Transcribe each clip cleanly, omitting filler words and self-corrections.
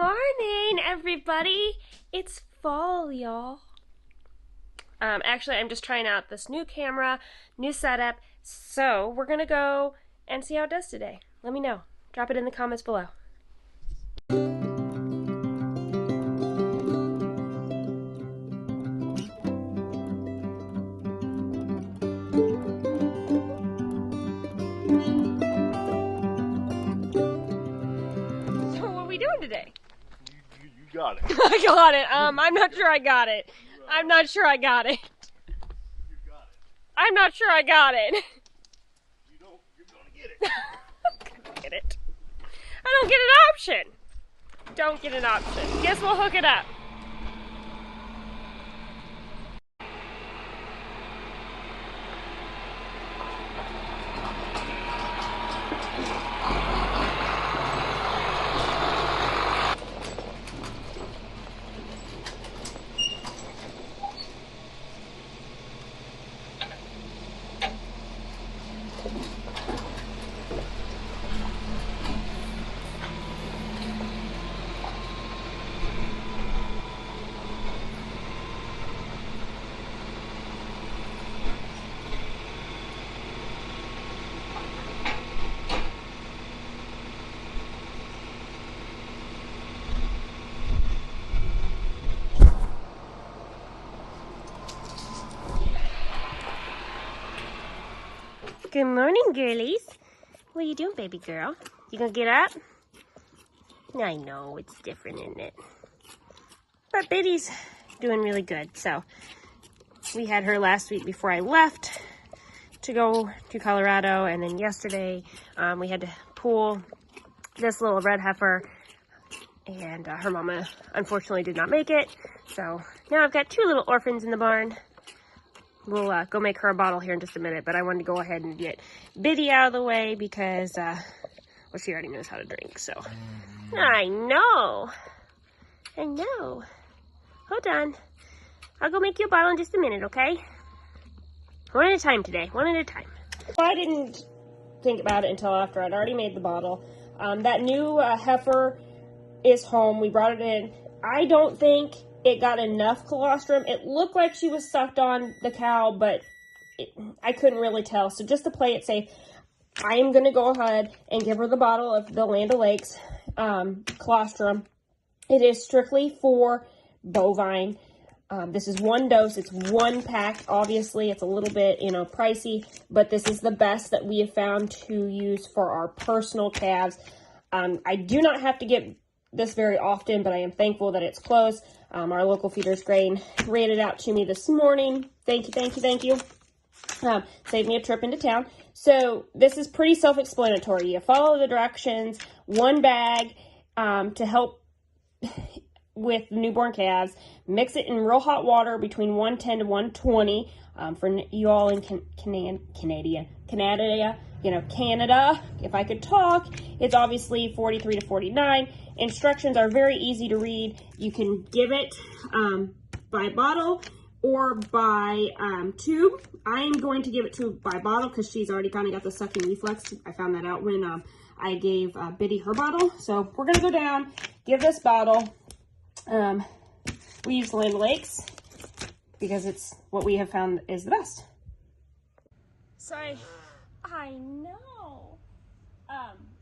morning, everybody. It's fall, y'all. Actually, I'm just trying out this new camera, new setup. So we're gonna go and see how it does today. Let me know. Drop it in the comments below. So what are we doing today? You got it. I got it. I'm not sure I got it. I'm not sure I got it. You got it. I'm not sure I got it. You're gonna get it. I'm gonna get it. I don't get an option. Don't get an option. Guess we'll hook it up. Good morning, girlies. What are you doing, baby girl? You gonna get up? I know, it's different, isn't it? But Biddy's doing really good. So we had her last week before I left to go to Colorado. And then yesterday we had to pull this little red heifer. And her mama unfortunately did not make it. So now I've got two little orphans in the barn. We'll go make her a bottle here in just a minute, but I wanted to go ahead and get Biddy out of the way because, well, she already knows how to drink, so. I know. Hold on. I'll go make you a bottle in just a minute, okay? One at a time today, one at a time. Well, I didn't think about it until after I'd already made the bottle. That new heifer is home. We brought it in. I don't think it got enough colostrum. It looked like she was sucked on the cow, but I couldn't really tell. So just to play it safe, I am going to go ahead and give her the bottle of the Land O'Lakes colostrum. It is strictly for bovine. This is one dose. It's one pack. Obviously, it's a little bit, pricey, but this is the best that we have found to use for our personal calves. I do not have to get this very often, but I am thankful that it's closed. Our local Feeders Grain ran it out to me this morning. Thank you. Saved me a trip into town. So this is pretty self-explanatory. You follow the directions. One bag to help with newborn calves. Mix it in real hot water between 110 to 120 for you all in Canada. If I could talk, it's obviously 43 to 49. Instructions are very easy to read. You can give it by bottle or by tube. I am going to give it by bottle because she's already kind of got the sucking reflex. I found that out when I gave Biddy her bottle. So we're going to go down, give this bottle. We use Land O'Lakes because it's what we have found is the best. So I know.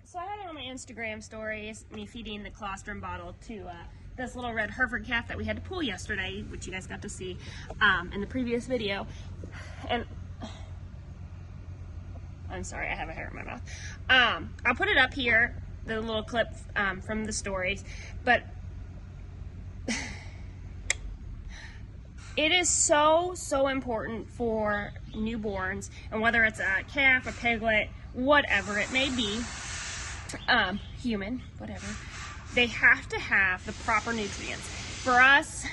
So I had it on my Instagram stories, me feeding the colostrum bottle to this little red Hereford calf that we had to pull yesterday, which you guys got to see in the previous video. And I'm sorry, I have a hair in my mouth. I'll put it up here, the little clip from the stories, but it is so important for newborns, and whether it's a calf, a piglet, whatever it may be, human, whatever, they have to have the proper nutrients. For us,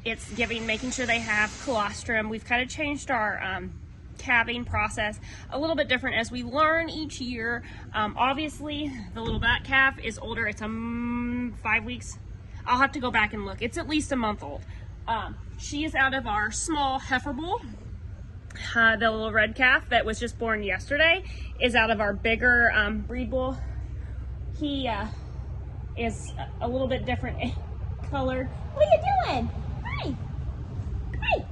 it's making sure they have colostrum. We've kind of changed our calving process a little bit different as we learn each year. Obviously, the little black calf is older. It's 5 weeks. I'll have to go back and look. It's at least a month old. She is out of our small heifer bull. The little red calf that was just born yesterday is out of our bigger breed bull. He is a little bit different colored. What are you doing? Hey! Hey!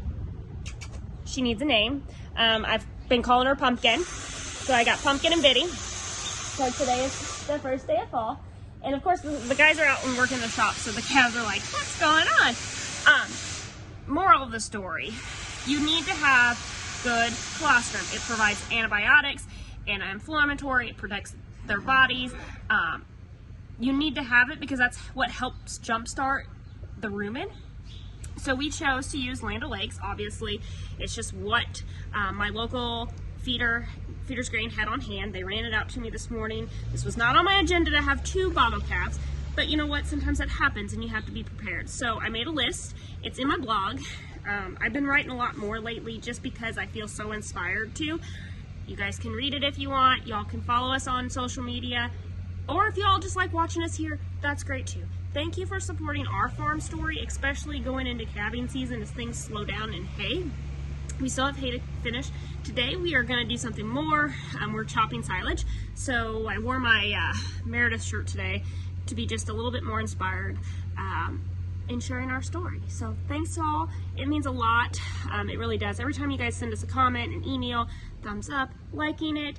She needs a name. I've been calling her Pumpkin. So I got Pumpkin and Biddy. So today is the first day of fall. And of course the guys are out and working the shop, so the calves are like, what's going on? Moral of the story, you need to have good colostrum. It provides antibiotics, anti-inflammatory, it protects their bodies. You need to have it because that's what helps jumpstart the rumen. So we chose to use Land O'Lakes. Obviously, it's just what my local Feeders Grain had on hand. They ran it out to me this morning. This was not on my agenda to have 2 bottle caps, but you know what? Sometimes that happens and you have to be prepared. So I made a list. It's in my blog. I've been writing a lot more lately just because I feel so inspired to. You guys can read it if you want. Y'all can follow us on social media. Or if y'all just like watching us here, that's great too. Thank you for supporting our farm story, especially going into calving season as things slow down in hay. We still have hay to finish. Today we are going to do something more. We're chopping silage. So I wore my Meredith shirt today to be just a little bit more inspired in sharing our story. So thanks to all. It means a lot. It really does. Every time you guys send us a comment, an email, thumbs up, liking it,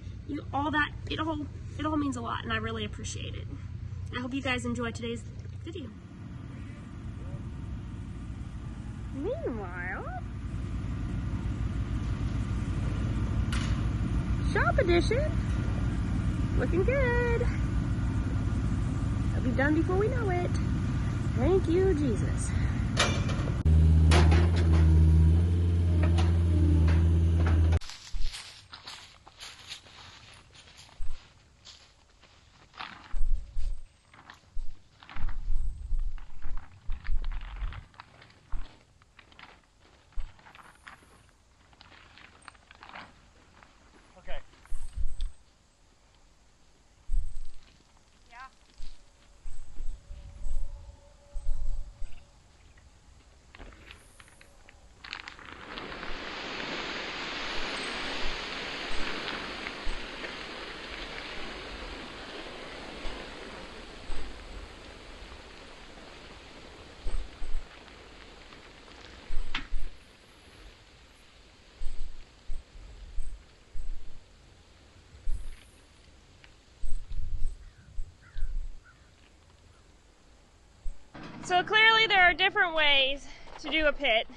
all that, it all means a lot, and I really appreciate it. I hope you guys enjoy today's video. Meanwhile, shop edition, looking good. It'll be done before we know it. Thank you, Jesus. So clearly there are different ways to do a pit.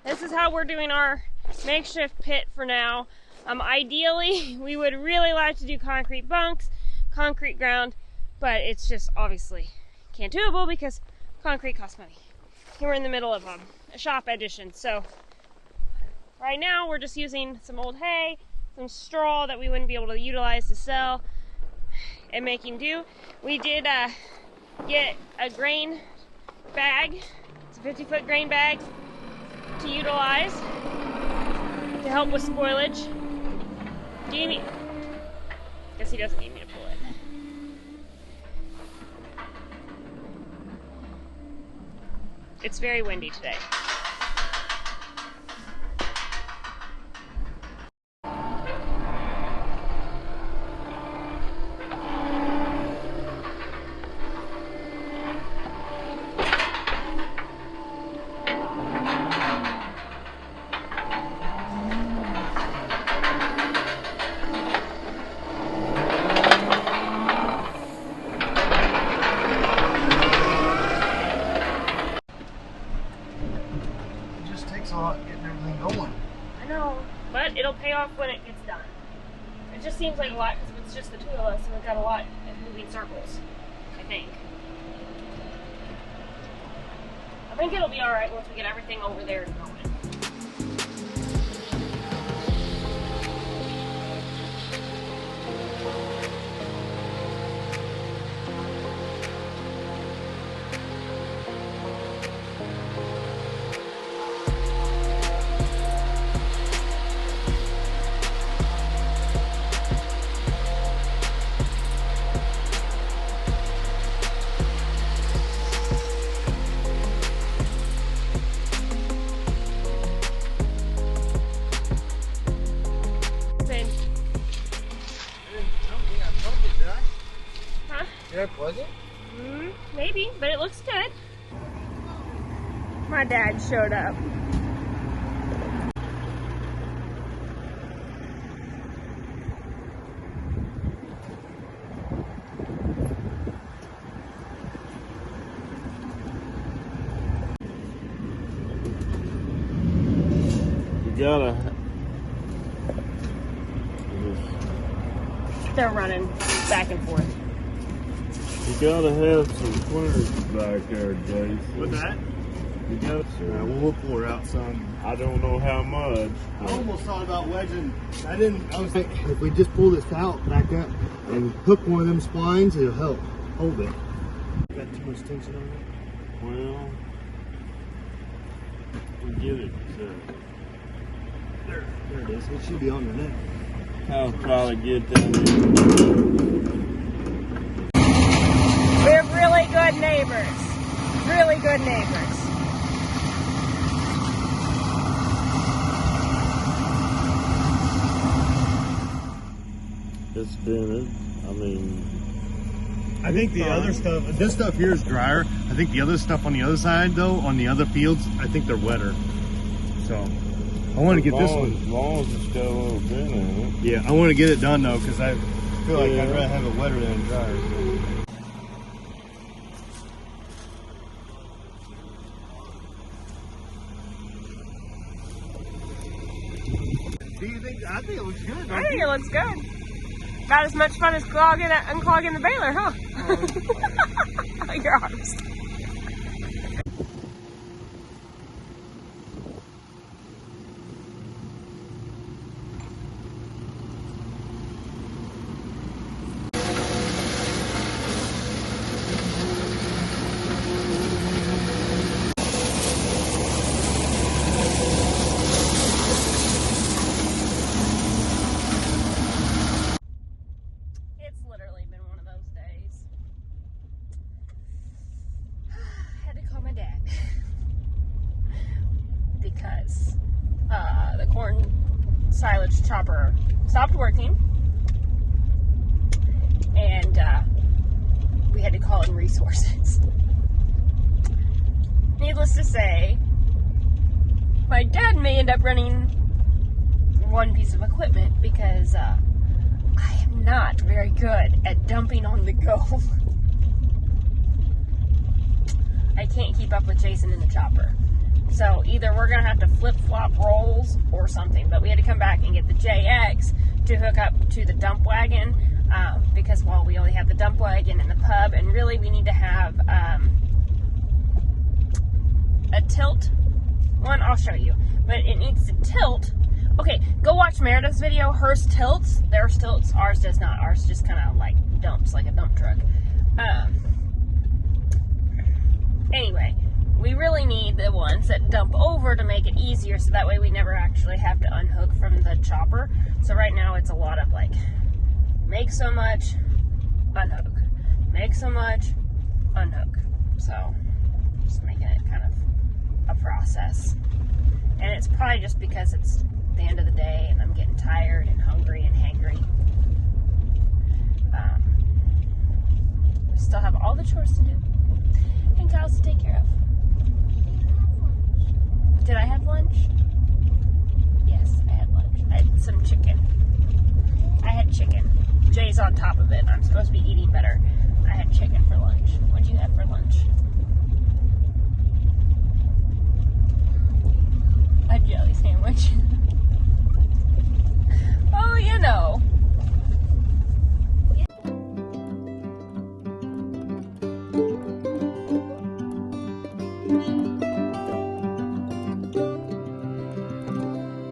This is how we're doing our makeshift pit for now. Ideally, we would really like to do concrete bunks, concrete ground, but it's just obviously can't doable because concrete costs money. Here we're in the middle of a shop edition. So right now we're just using some old hay, some straw that we wouldn't be able to utilize to sell, and making do. We did get a grain bag. It's a 50-foot grain bag to utilize to help with spoilage. Do you need? Guess he doesn't need me to pull it. It's very windy today. But it'll pay off when it gets done. It just seems like a lot because it's just the 2 of us and we've got a lot of moving circles, I think. I think it'll be alright once we get everything over there and going. but it looks good. My dad showed up. They're running back and forth. You gotta have some clearance back there, Jason. What's that? You gotta. We'll pour out some. I don't know how much. I almost thought about wedging. I was thinking, if we just pull this out back up and hook one of them splines, it'll help hold it. Got too much tension on it? Well, we get it. There it is. It should be on the neck. I'll try to get down there. We're really good neighbors. Really good neighbors. It's been, I think the other stuff, this stuff here is drier. I think the other stuff on the other side, though, on the other fields, I think they're wetter. So, I want to get this one. As long as it's got a little bit in it. Yeah, I want to get it done, though, because I feel like I'd rather have it wetter than drier. Do you think? I think it looks good. I think it looks good. About as much fun as unclogging the baler, huh? You're honest. The corn silage chopper stopped working, and we had to call in resources. Needless to say, my dad may end up running one piece of equipment because I am not very good at dumping on the go. I can't keep up with Jason in the chopper. So either we're going to have to flip-flop rolls or something. But we had to come back and get the JX to hook up to the dump wagon because, well, we only have the dump wagon and the pub. And really we need to have a tilt one. I'll show you. But it needs to tilt. Okay, go watch Meredith's video. Hers tilts. Theirs tilts. Ours does not. Ours just kind of like dumps like a dump truck. Anyway. We really need the ones that dump over to make it easier so that way we never actually have to unhook from the chopper. So right now it's a lot of like, make so much, unhook. Make so much, unhook. So, just making it kind of a process. And it's probably just because it's the end of the day and I'm getting tired and hungry and hangry. We still have all the chores to do and cows to take care of. Did I have lunch? Yes, I had lunch. I had some chicken. I had chicken. Jay's on top of it. I'm supposed to be eating better. I had chicken for lunch. What'd you have for lunch? A jelly sandwich.